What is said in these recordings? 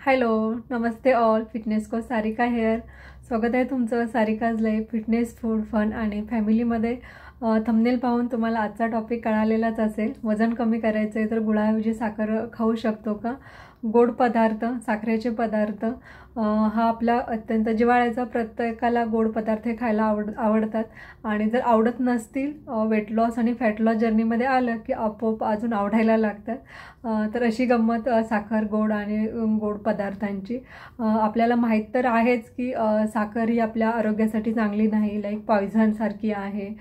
Hello, नमस्ते all. Fitness coach Sarika here. स्वागत आहे तुमचं Sarika's life fitness food fun आणि फॅमिलीमध्ये. थंबनेल पाहून तुम्हाला आजचा टॉपिक कळालेलाच असेल. वजन कमी करायचं आहे तर गुळाऐवजी साखर खाऊ शकतो का? गोड पदार्थ, साखरेचे पदार्थ हा आपला अत्यंत जिव्हाळ्याचा. प्रत्येकाला गोड पदार्थ हे खायला आवडतात आणि जर आवडत नसतील, वेट लॉस आणि फॅट लॉस जर्नीमध्ये आलं की आपोआप अजून आवडायला लागतात. तर अशी गंमत साखर, गोड आणि गोड पदार्थांची. आपल्याला माहीत तर आहेच की साखर ही आपल्या आरोग्यासाठी चांगली नाही, लाईक पॉयझनसारखी आहे.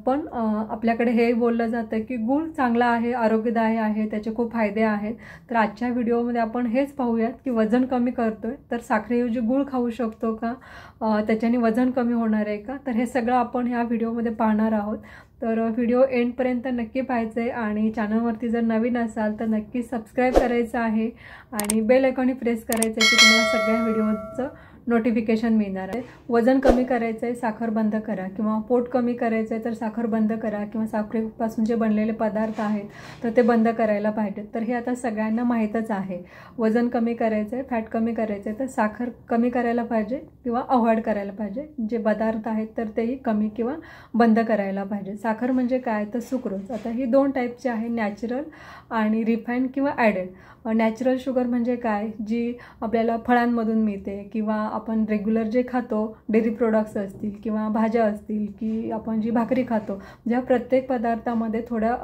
पण आपल्याकडे हे बोललं जातं की गूळ चांगला आहे, आरोग्यदायी आहे, त्याचे खूप फायदे आहेत. तर आजच्या व्हिडिओमध्ये आपण हेच पाहूयात की वजन कमी करतोय तर साखरेऐवजी गूळ खाऊ शकतो का? त्याच्याने वजन कमी होणार आहे का? तर हे सगळं आपण ह्या व्हिडिओमध्ये पाहणार आहोत. तर व्हिडिओ एंडपर्यंत नक्की पाहायचं आहे आणि चॅनलवरती जर नवीन असाल तर नक्की सबस्क्राईब करायचं आहे आणि बेल आयकॉन प्रेस करायचं आहे की तुम्हाला सगळ्या व्हिडिओचं नोटिफिकेशन मिळणार आहे. वजन कमी करायचं आहे, साखर बंद करा, किंवा पोट कमी करायचं आहे तर साखर बंद करा, किंवा साखरेपासून जे बनलेले पदार्थ आहेत तर ते बंद करायला पाहिजेत. तर हे आता सगळ्यांना माहीतच आहे. वजन कमी करायचं आहे, फॅट कमी करायचं आहे तर साखर कमी करायला पाहिजे किंवा अवॉइड करायला पाहिजे. जे पदार्थ आहेत तर तेही कमी किंवा बंद करायला पाहिजे. साखर म्हणजे काय तर सुक्रोज. आता ही दोन टाईपची आहे, नॅचरल आणि रिफाईंड किंवा ॲडेड. नॅचरल शुगर म्हणजे काय, जी आपल्याला फळांमधून मिळते किंवा आपण रेग्युलर जे खातो, डेअरी प्रोडक्ट्स असतील किंवा भाज्या असतील की आपण जी भाकरी खातो, ज्या प्रत्येक पदार्थामध्ये थोड्या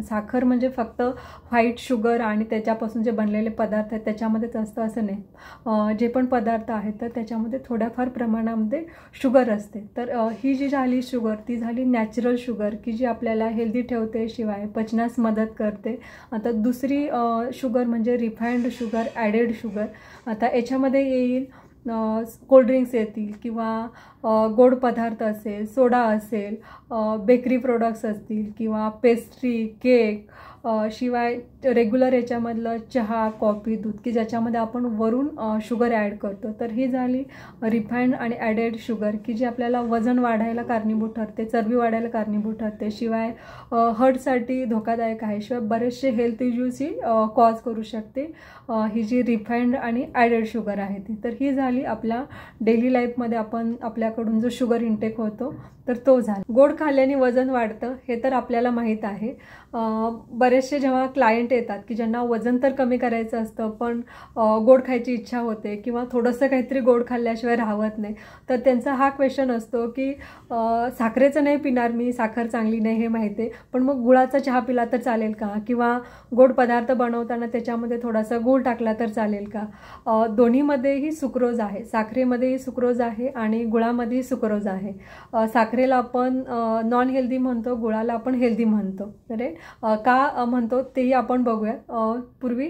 साखर म्हणजे फक्त व्हाईट शुगर आणि त्याच्यापासून जे बनलेले पदार्थ आहेत त्याच्यामध्येच असतं असं नाही. जे पण पदार्थ आहेत तर त्याच्यामध्ये थोड्याफार प्रमाणामध्ये शुगर असते. तर ही जी झाली शुगर ती झाली नॅचरल शुगर की जी आपल्याला हेल्दी ठेवते, शिवाय पचनास मदत करते. आता दुसरी शुगर म्हणजे रिफाईंड शुगर, ॲडेड शुगर. आता याच्यामध्ये येईल कोल्ड्रिंक्स येतील किंवा गोड पदार्थ असेल, सोडा असेल, बेकरी प्रोडक्ट्स असतील किंवा पेस्ट्री, केक, शिवाय रेग्युलर याच्यामधलं चहा, कॉफी, दूध की ज्याच्यामध्ये आपण वरून शुगर ॲड करतो. तर ही झाली रिफाईंड आणि ॲडेड शुगर की जी आपल्याला वजन वाढायला कारणीभूत ठरते, चरबी वाढायला कारणीभूत ठरते, शिवाय हार्टसाठी धोकादायक आहे, शिवाय बरेचसे हेल्थ इश्यूज ही कॉज करू शकते. ही जी रिफाईंड आणि ॲडेड शुगर आहे ती. तर ही झाली आपल्या डेली लाईफमध्ये आपल्याकडून जो शुगर इंटेक होतो तर तो झाला. गोड खाल्ल्याने वजन वाढतं हे तर आपल्याला माहीत आहे. बरेचसे जेव्हा क्लायंट येतात की ज्यांना वजन तर कमी करायचं असतं पण गोड खायची इच्छा होते किंवा थोडंसं काहीतरी गोड खाल्ल्याशिवाय राहत नाही, तर त्यांचा हा क्वेश्चन असतो की साखरेचं नाही पिणार मी, साखर चांगली नाही हे माहिती आहे, पण मग गुळाचा चहा पिला तर चालेल का? किंवा गोड पदार्थ बनवताना त्याच्यामध्ये थोडासा गूळ टाकला तर चालेल का? दोन्हीमध्येही सुक्रोज आहे, साखरेमध्येही सुक्रोज आहे आणि गुळामध्येही सुक्रोज आहे. साखरेला आपण नॉन हेल्दी म्हणतो, गुळाला आपण हेल्दी म्हणतो. राईट? का म्हणतो तेही आपण बघूयात. पूर्वी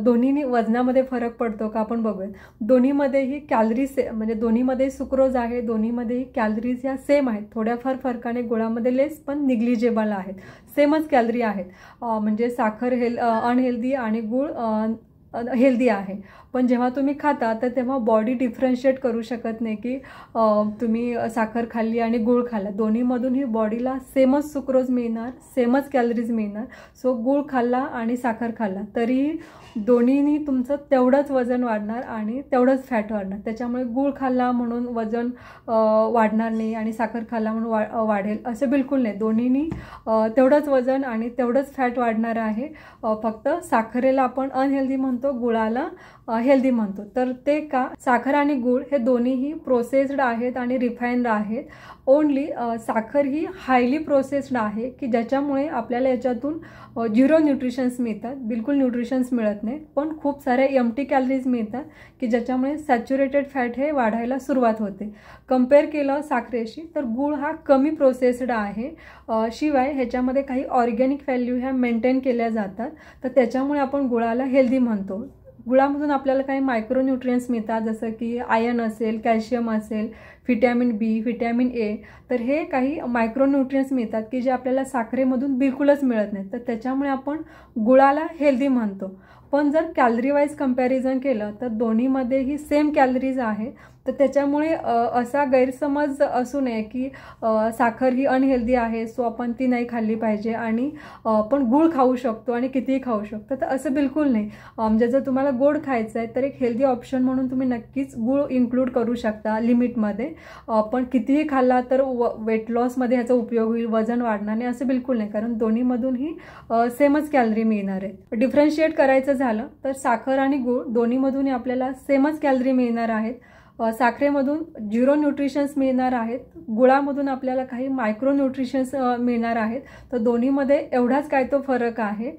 दोन्हीनी वजनामध्ये फरक पडतो का आपण बघूयात. दोन्हीमध्येही कॅलरीज म्हणजे दोन्हीमध्ये सुक्रोज आहे, दोन्हीमध्येही कॅलरीज ह्या सेम आहेत. थोड्याफार फरकाने गुळामध्ये लेस पण निग्लिजेबल आहेत, सेमच कॅलरी आहेत. म्हणजे साखर अनहेल्दी आणि गूळ हेल्दी आहे. पण जेव्हा तुम्ही खाता तर तेव्हा बॉडी डिफरन्शिएट करू शकत नाही की तुम्ही साखर खाल्ली आणि गूळ खाल्ला. दोन्हीमधूनही बॉडीला सेमच सुक्रोज मिळणार, सेमच कॅलरीज मिळणार. सो गूळ खाल्ला आणि साखर खाल्ला तरी दोन्हीनी तुमचं तेवढंच वजन वाढणार आणि तेवढंच फॅट वाढणार. त्याच्यामुळे गूळ खाल्ला म्हणून वजन वाढणार नाही आणि साखर खाल्ला म्हणून वाढेल असं बिलकुल नाही. दोन्हीनी तेवढंच वजन आणि तेवढंच फॅट वाढणार आहे. फक्त साखरेला आपण अनहेल्दी म्हणतो, गुळाला हेल्दी म्हणतो. तर ते का? साखर आणि गूळ हे दोन्हीही प्रोसेस्ड आहेत आणि रिफाईंड आहेत. ओनली साखर ही हायली प्रोसेस्ड आहे की ज्याच्यामुळे आपल्याला याच्यातून 0 न्यूट्रिशन्स मिळतात, बिलकुल न्यूट्रिशन्स मिळत नाहीत, पण खूप साऱ्या एम्प्टी कॅलरीज मिळतात की ज्याच्यामुळे सॅच्युरेटेड फॅट हे वाढायला सुरुवात होते. कम्पेअर केलं साखरेशी तर गूळ हा कमी प्रोसेस्ड आहे. शिवाय ह्याच्यामध्ये काही ऑर्गॅनिक व्हॅल्यू ह्या मेंटेन केल्या जातात, तर त्याच्यामुळे आपण गुळाला हेल्दी म्हणतो. गुळामधून आपल्याला काही मायक्रोन्यूट्रियन्स मिळतात, जसं की आयर्न असेल, कॅल्शियम असेल, व्हिटॅमिन बी, व्हिटॅमिन ए. तर हे काही मायक्रोन्यूट्रियन्स मिळतात की जे आपल्याला साखरेमधून बिलकुलच मिळत नाहीत. तर त्याच्यामुळे आपण गुळाला हेल्दी म्हणतो. पण जर कॅलरी वाईज कंपॅरिझन केलं तर दोन्हीमध्येही सेम कॅलरीज आहे. तर त्याच्यामुळे असा गैरसमज असू नये की साखर ही अनहेल्दी आहे सो आपण ती नाही खाल्ली पाहिजे आणि पण गूळ खाऊ शकतो आणि कितीही खाऊ शकतो. तर असं बिलकुल नाही. म्हणजे जर तुम्हाला गोड खायचं आहे तर एक हेल्दी ऑप्शन म्हणून तुम्ही नक्कीच गूळ इन्क्लूड करू शकता लिमिटमध्ये. पण कितीही खाल्ला तर वेट लॉसमध्ये ह्याचा उपयोग होईल, वजन वाढणार नाही असं बिलकुल नाही, कारण दोन्हीमधूनही सेमच कॅलरी मिळणार आहे. डिफरन्शिएट करायचं झालं तर साखर आणि गूळ दोन्हीमधूनही आपल्याला सेमच कॅलरी मिळणार आहेत. साखरेमधून 0 न्यूट्रिशन्स मिळणार आहेत, गुळामधून आपल्याला काही मायक्रो न्यूट्रिशन्स मिळणार आहेत. तर दोन्हीमध्ये एवढाच काय तो फरक आहे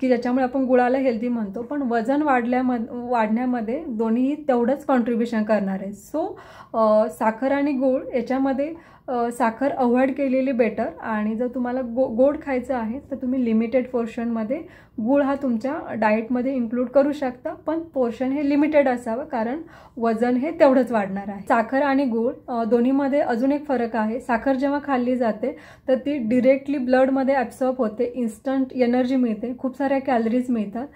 की ज्याच्यामुळे आपण गुळाला हेल्दी म्हणतो, पण वजन वाढण्यामध्ये दोन्ही तेवढंच कॉन्ट्रीब्युशन करणार आहे. सो साखर आणि गूळ याच्यामध्ये साखर अवॉइड केलेली बेटर. आणि जर तुम्हाला गोड खायचं आहे तर तुम्ही लिमिटेड पोर्शनमध्ये गूळ हा तुमच्या डाएटमध्ये इन्क्लूड करू शकता, पण पोर्शन हे लिमिटेड असावं कारण वजन हे तेवढंच वाढणार आहे. साखर आणि गूळ दोन्हीमध्ये अजून एक फरक आहे. साखर जेव्हा खाल्ली जाते तर ती डिरेक्टली ब्लडमध्ये ॲब्सॉर्ब होते, इन्स्टंट एनर्जी मिळते, खूप साऱ्या कॅलरीज मिळतात.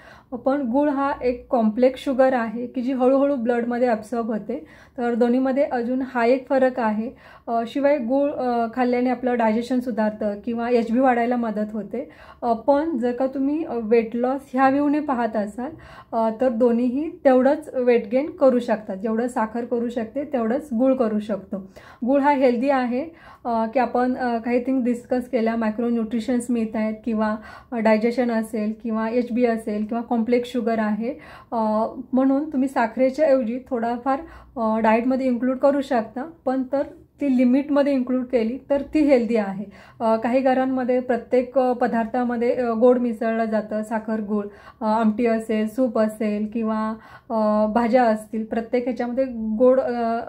पण गूळ हा एक कॉम्प्लेक्स शुगर आहे की जी हळूहळू ब्लडमध्ये ॲब्सॉर्ब होते. तर दोन्हीमध्ये अजून हा एक फरक आहे. शिवाय गूळ खाल्ल्याने आपलं डायजेशन सुधारतं किंवा HB वाढायला मदत होते. पण जर का तुम्ही वेट लॉस ह्या व्ह्यूने पाहत असाल तर दोन्हीही तेवढंच वेट गेन करू शकतात. जेवढं साखर करू शकते तेवढंच गूळ करू शकतो. गूळ हा हेल्दी आहे की आपण काही थिंग डिस्कस केल्या, मायक्रो न्यूट्रिशन्स मिळत आहेत किंवा डायजेशन असेल किंवा HB असेल किंवा कॉम्प्लेक्स शुगर आहे, म्हणून तुम्ही साखरेच्या ऐवजी थोडाफार डाएटमध्ये इन्क्लूड करू शकता, पण तर ती लिमिटमध्ये इन्क्लूड केली तर ती हेल्दी आहे. काही घरांमध्ये प्रत्येक पदार्थामध्ये गोड मिसळलं जातं, साखर गूळ, आमटी असेल, सूप असेल किंवा भाज्या असतील, प्रत्येक ह्याच्यामध्ये गोड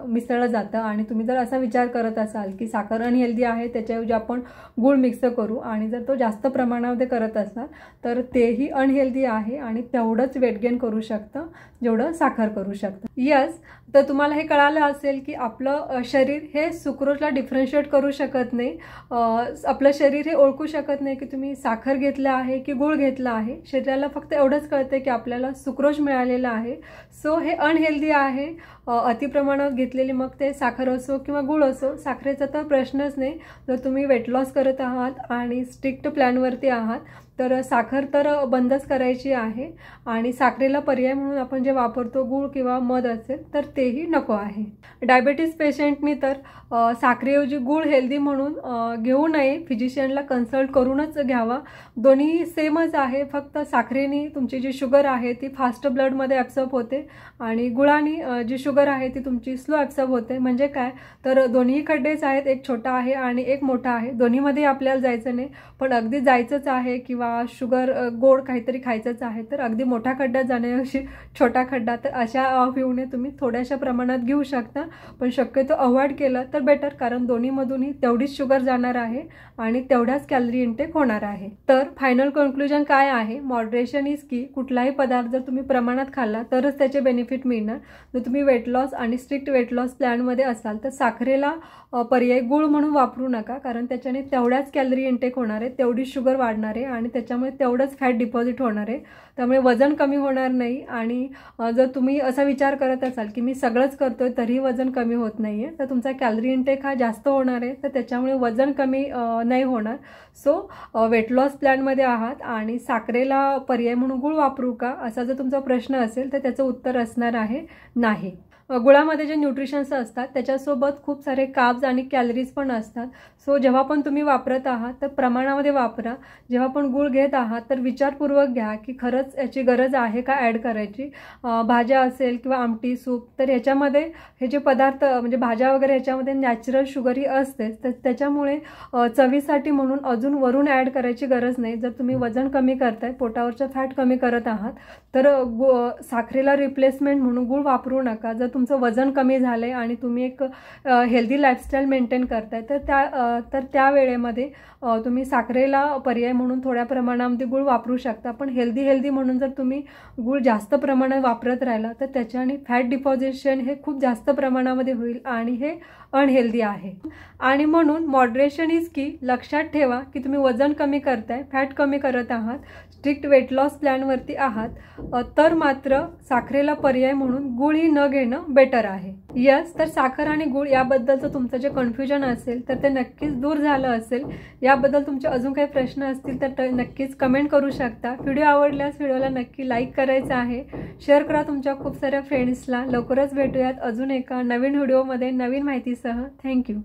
मिसळलं जातं. आणि तुम्ही जर असा विचार करत असाल की साखर अनहेल्दी आहे त्याच्याऐवजी आपण गूळ मिक्स करू आणि जर तो जास्त प्रमाणामध्ये करत असाल तर तेही अनहेल्दी आहे आणि तेवढंच वेट गेन करू शकतं जेवढं साखर करू शकतं. यस, तर तुम्हाला हे कळालं असेल की आपलं शरीर हे सुक्रोजला डिफरन्शिएट करू शकत नाही. आपलं शरीर हे ओळखू शकत नाही की तुम्ही साखर घेतलं आहे की गूळ घेतला आहे. शरीराला फक्त एवढंच कळतं की आपल्याला सुक्रोज मिळालेला आहे, सो हे अनहेल्दी आहे. अतिप्रमाणात घेतलेली मग ते साखर असो किंवा गूळ असो, साखरेचा तर प्रश्नच नाही. जर तुम्ही वेट लॉस करत आहात आणि स्ट्रिक्ट प्लॅनवरती आहात तर साखर तर बंदच करायची आहे. आणि साखरेला पर्याय म्हणून आपण जे वापरतो गूळ किंवा मध असेल तर तेही नको आहे. डायबेटीस पेशंटनी तर साखरेऐवजी गूळ हेल्दी म्हणून घेऊ नये, फिजिशियनला कन्सल्ट करूनच घ्यावा. दोन्ही सेमच आहे, फक्त साखरेने तुमची जी शुगर आहे ती फास्ट ब्लडमध्ये ॲब्सॉर्ब होते आणि गुळाने जी शुगर आहे ती तुमची स्लो ॲब्सॉर्ब होते. म्हणजे काय तर दोन्ही खड्डेच आहेत, एक छोटा आहे आणि एक मोठा आहे. दोन्हीमध्ये आपल्याला जायचं नाही, पण अगदी जायचंच आहे किंवा शुगर गोड काहीतरी खायचंच आहे तर अगदी मोठ्या खड्ड्यात जाण्याऐवजी छोटा खड्डा, तर अशा व्ह्यूने तुम्ही थोड्याशा प्रमाणात घेऊ शकता. पण शक्यतो अवॉइड केलं तर बेटर, कारण दोन्हीमधूनही तेवढीच शुगर जाणार आहे आणि तेवढाच कॅलरी इंटेक होणार आहे. तर फायनल कन्क्लुजन काय आहे? मॉडरेशन इज की. कुठलाही पदार्थ जर तुम्ही प्रमाणात खाल्ला तरच त्याचे बेनिफिट मिळणार. जर तुम्ही वेट लॉस आणि स्ट्रिक्ट वेट लॉस प्लॅनमध्ये असाल तर साखरेला पर्याय गूळ म्हणून वापरू नका, कारण त्याच्याने तेवढ्याच कॅलरी इंटेक होणार आहे, तेवढीच शुगर वाढणार आहे आणि त्याच्यामुळे तेवढंच फॅट डिपॉझिट होणार आहे. त्यामुळे वजन कमी होणार नाही. आणि जर तुम्ही असा विचार करत असाल की मी सगळंच करतोय तरीही वजन कमी होत नाही आहे, तर तुमचा कॅलरी इंटेक हा जास्त होणार आहे, तर त्याच्यामुळे वजन कमी नाही होणार. सो वेट लॉस प्लॅनमध्ये आहात आणि साखरेला पर्याय म्हणून गूळ वापरू का असा जर तुमचा प्रश्न असेल तर त्याचं उत्तर असणार आहे नाही. गुळामध्ये जे न्यूट्रिशन्स असतात त्याच्यासोबत खूप सारे कार्ब्स आणि कॅलरीज पण असतात. सो जेव्हा पण तुम्ही वापरत आहात तर प्रमाणामध्ये वापरा. जेव्हा पण गूळ घेत आहात तर विचारपूर्वक घ्या की खरंच याची गरज आहे का ॲड करायची. भाज्या असेल किंवा आमटी, सूप, तर ह्याच्यामध्ये हे जे पदार्थ म्हणजे भाज्या वगैरे ह्याच्यामध्ये नॅचरल शुगरी असतेच, तर त्याच्यामुळे चवीसाठी म्हणून अजून वरून ॲड करायची गरज नाही. जर तुम्ही वजन कमी करताय, पोटावरचं फॅट कमी करत आहात तर साखरेला रिप्लेसमेंट म्हणून गूळ वापरू नका. जर तुमचं वजन कमी झालंय आणि तुम्ही एक हेल्दी लाईफस्टाईल मेंटेन करताय तर त्या वेळेमध्ये तुम्ही साखरेला पर्याय म्हणून थोड्या प्रमाणामध्ये गूळ वापरू शकता, पण हेल्दी म्हणून जर तुम्ही गूळ जास्त प्रमाणात वापरत राहिला तर त्याच्याने फॅट डिपॉझिशन हे खूप जास्त प्रमाणामध्ये होईल आणि हे अनहेल्दी आहे. आणि म्हणून मॉडरेशन इज की. लक्षात ठेवा की तुम्ही वजन कमी करताय, फॅट कमी करत आहात, स्ट्रिक्ट वेट लॉस प्लॅनवरती आहात, तर मात्र साखरेला पर्याय म्हणून गूळ ही न घेणं बेटर आहे. तर साखर आणि गूळ याबद्दलचं तुमचं जे कन्फ्युजन असेल तर ते नक्कीच दूर झालं असेल. याबद्दल तुमचे अजून काही प्रश्न असतील तर नक्कीच कमेंट करू शकता. व्हिडिओ आवडल्यास व्हिडिओला नक्की लाईक करायचं आहे, शेअर करा तुमच्या खूप साऱ्या फ्रेंड्सला. लवकरच भेटूयात अजून एका नवीन व्हिडिओमध्ये नवीन माहितीसह. थँक्यू.